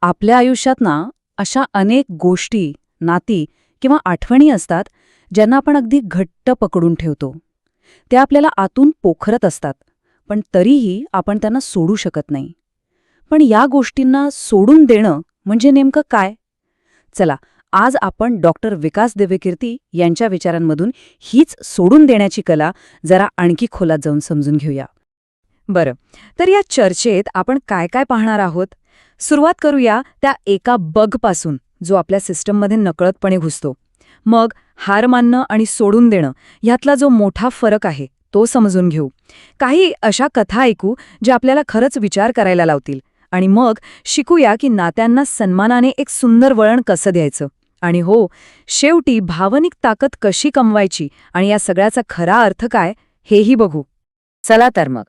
आपल्या आयुष्यात ना अशा अनेक गोष्टी, नाती किंवा आठवणी असतात ज्यांना आपण अगदी घट्ट पकडून ठेवतो. त्या आपल्याला आतून पोखरत असतात, पण तरीही आपण त्यांना सोडू शकत नाही. पण या गोष्टींना सोडून देणं म्हणजे नेमकं काय? चला, आज आपण डॉक्टर विकास दिव्यकीर्ती यांच्या विचारांमधून हीच सोडून देण्याची कला जरा आणखी खोलात जाऊन समजून घेऊया. बरं, तर या चर्चेत आपण काय काय पाहणार आहोत? सुरुवात करूया त्या एका बगपासून, जो आपल्या सिस्टममध्ये नकळतपणे घुसतो. मग हार मानणं आणि सोडून देणं ह्यातला जो मोठा फरक आहे तो समजून घेऊ. काही अशा कथा ऐकू ज्या आपल्याला खरंच विचार करायला लावतील. आणि मग शिकूया की नात्यांना सन्मानाने एक सुंदर वळण कसं द्यायचं. आणि हो, शेवटी भावनिक ताकद कशी कमवायची आणि या सगळ्याचा खरा अर्थ काय हेही बघू. चला तर मग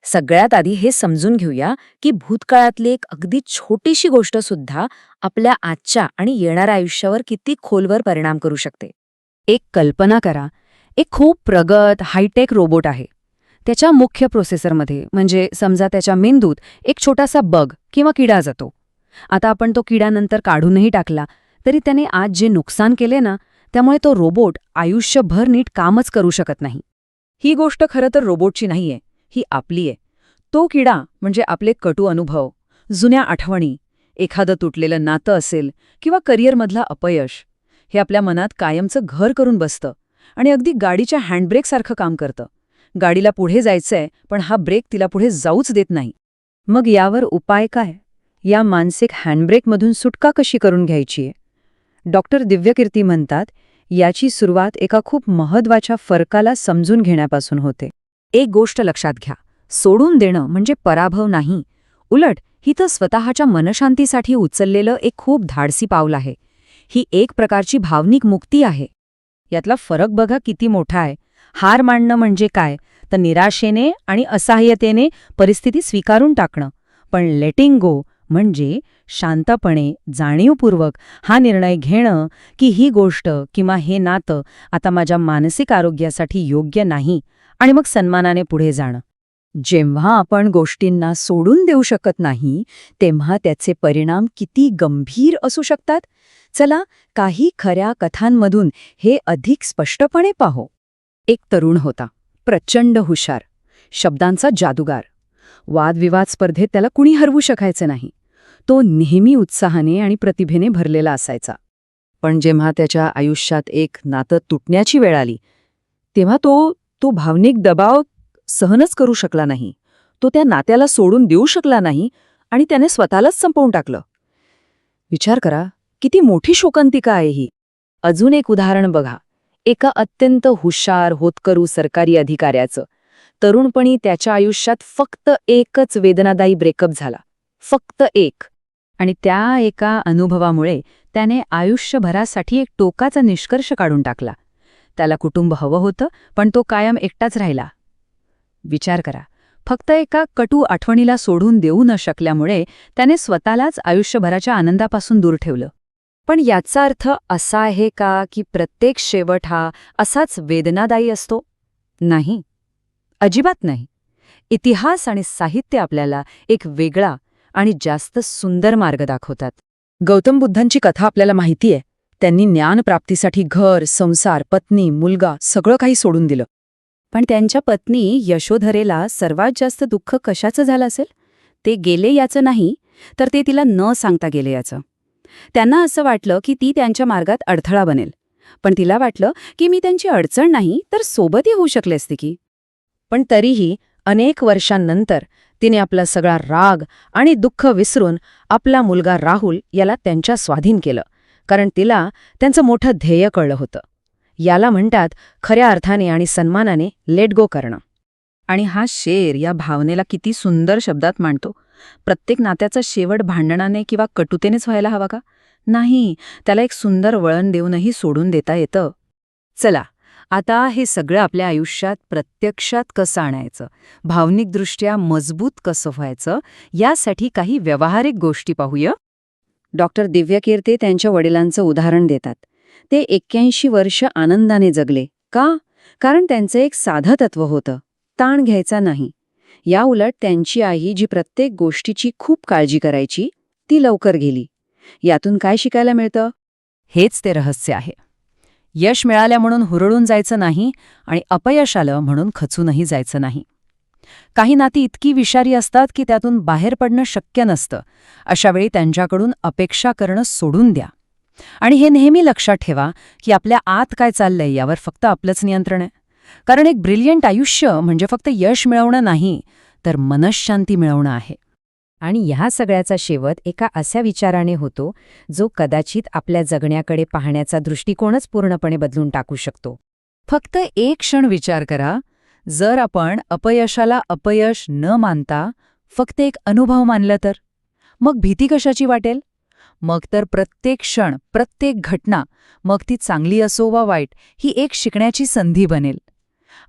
सगळ्यात आधी हे समजून घेऊया की भूतकाळातली एक अगदी छोटीशी गोष्ट सुद्धा आपल्या आजच्या आणि येणाऱ्या आयुष्यावर किती खोलवर परिणाम करू शकते. एक कल्पना करा, एक खूप प्रगत हायटेक रोबोट आहे. त्याच्या मुख्य प्रोसेसरमध्ये म्हणजे समजा त्याच्या मेंदूत एक छोटासा बग किंवा किडा जातो. आता आपण तो किडा नंतर काढूनही टाकला तरी त्याने आज जे नुकसान केले ना, त्यामुळे तो रोबोट आयुष्यभर नीट कामच करू शकत नाही. ही गोष्ट खरं तर रोबोटची नाहीये, ही आपली आहे. तो किडा म्हणजे आपले कटू अनुभव, जुन्या आठवणी, एखादं तुटलेलं नातं असेल किंवा करिअरमधलं अपयश. हे आपल्या मनात कायमचं घर करून बसतं आणि अगदी गाडीच्या हँडब्रेकसारखं काम करतं. गाडीला पुढे जायचंय, पण हा ब्रेक तिला पुढे जाऊच देत नाही. मग यावर उपाय काय? या मानसिक हँडब्रेकमधून सुटका कशी करून घ्यायची आहे? डॉक्टर दिव्यकीर्ती म्हणतात, याची सुरुवात एका खूप महत्त्वाच्या फरकाला समजून घेण्यापासून होते. एक गोष्ट लक्षात घ्या, सोडून देणं म्हणजे पराभव नाही. उलट ही तर स्वतःच्या मनशांतीसाठी उचललेलं एक खूप धाडसी पाऊल आहे. ही एक प्रकारची भावनिक मुक्ती आहे. यातला फरक बघा किती मोठा आहे. हार मानणं म्हणजे काय, तर निराशेने आणि असहाय्यतेने परिस्थिती स्वीकारून टाकणं. पण लेटिंग गो म्हणजे शांतपणे, जाणीवपूर्वक हा निर्णय घेणं की ही गोष्ट किंवा हे नातं आता माझ्या मानसिक आरोग्यासाठी योग्य नाही, आणि मग सन्मानाने पुढे जाणं. जेव्हा आपण गोष्टींना सोडून देऊ शकत नाही, तेव्हा त्याचे परिणाम किती गंभीर असू शकतात. चला, काही खऱ्या कथांमधून हे अधिक स्पष्टपणे पाहू. एक तरुण होता, प्रचंड हुशार, शब्दांचा जादूगार. वादविवाद स्पर्धेत त्याला कुणी हरवू शकायचे नाही. तो नेहमी उत्साहाने आणि प्रतिभेने भरलेला असायचा. पण जेव्हा त्याच्या आयुष्यात एक नातं तुटण्याची वेळ आली, तेव्हा तो भावनिक दबाव सहनच करू शकला नाही. तो त्या नात्याला सोडून देऊ शकला नाही आणि त्याने स्वतःलाच संपवून टाकलं. विचार करा, किती मोठी शोकांतिका आहे ही. अजून एक उदाहरण बघा, एका अत्यंत हुशार होतकरू सरकारी अधिकाऱ्याचं. तरुणपणी त्याच्या आयुष्यात फक्त एकच वेदनादायी ब्रेकअप झाला, फक्त एक. आणि त्या एका अनुभवामुळे त्याने आयुष्यभरासाठी एक टोकाचा निष्कर्ष काढून टाकला. त्याला कुटुंब हवं होतं, पण तो कायम एकटाच राहिला. विचार करा, फक्त एका कटू आठवणीला सोडून देऊ न शकल्यामुळे त्याने स्वतःलाच आयुष्यभराच्या आनंदापासून दूर ठेवलं. पण याचा अर्थ असा आहे का की प्रत्येक शेवट हा असाच वेदनादायी असतो? नाही, अजिबात नाही. इतिहास आणि साहित्य आपल्याला एक वेगळा आणि जास्त सुंदर मार्ग दाखवतात. गौतम बुद्धांची कथा आपल्याला माहिती आहे. त्यांनी ज्ञानप्राप्तीसाठी घर, संसार, पत्नी, मुलगा सगळं काही सोडून दिलं. पण त्यांच्या पत्नी यशोधरेला सर्वात जास्त दुःख कशाचं झालं असेल? ते गेले याचं नाही, तर ते तिला न सांगता गेले याचं. त्यांना असं वाटलं की ती त्यांच्या मार्गात अडथळा बनेल. पण तिला वाटलं की मी त्यांची अडचण नाही, तर सोबतही होऊ शकले असते की. पण तरीही अनेक वर्षांनंतर तिने आपला सगळा राग आणि दुःख विसरून आपला मुलगा राहुल याला त्यांच्या स्वाधीन केलं, कारण तिला त्यांचं मोठं ध्येय कळलं होतं. याला म्हणतात खऱ्या अर्थाने आणि सन्मानाने लेट गो करणं. आणि हा शेर या भावनेला किती सुंदर शब्दात मांडतो. प्रत्येक नात्याचा शेवट भांडणाने किंवा कटुतेनेच व्हायला हवा का? नाही, त्याला एक सुंदर वळण देऊनही सोडून देता येतं. चला, आता हे सगळं आपल्या आयुष्यात प्रत्यक्षात कसं आणायचं, भावनिकदृष्ट्या मजबूत कसं व्हायचं, यासाठी काही व्यावहारिक गोष्टी पाहूया. डॉक्टर दिव्यकीर्ती त्यांच्या वडिलांचं उदाहरण देतात. ते 81 वर्ष आनंदाने जगले. का? कारण त्यांचं एक साधं तत्व होतं, ताण घ्यायचा नाही. या उलट त्यांची आई, जी प्रत्येक गोष्टीची खूप काळजी करायची, किती लवकर गेली. यातून काय शिकायला मिळतं? हेच ते रहस्य आहे. यश मिळाल्या म्हणून हुरळून जायचं नाही आणि अपयश आलं म्हणून खचूनही जायचं नाही. काही नाती इतकी विषारी असतात की त्यातून बाहेर पडणं शक्य नसतं. अशावेळी त्यांच्याकडून अपेक्षा करणं सोडून द्या. आणि हे नेहमी लक्षात ठेवा की आपल्या आत काय चाललंय यावर फक्त आपलंच नियंत्रण आहे. कारण एक ब्रिलियंट आयुष्य म्हणजे फक्त यश मिळवणं नाही, तर मनःशांती मिळवणं आहे. आणि ह्या सगळ्याचा शेवट एका अशा विचाराने होतो जो कदाचित आपल्या जगण्याकडे पाहण्याचा दृष्टिकोनच पूर्णपणे बदलून टाकू शकतो. फक्त एक क्षण विचार करा, जर आपण अपयशाला अपयश न मानता फक्त एक अनुभव मानलं तर? मग भीती कशाची वाटेल? मग तर प्रत्येक क्षण, प्रत्येक घटना, मग ती चांगली असो वा वाईट, ही एक शिकण्याची संधी बनेल.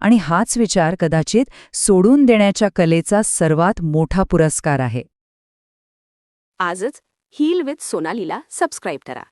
आणि हाच विचार कदाचित सोडून देण्याच्या कलेचा सर्वात मोठा पुरस्कार आहे. आजच हील विथ सोनालीला सबस्क्राईब करा.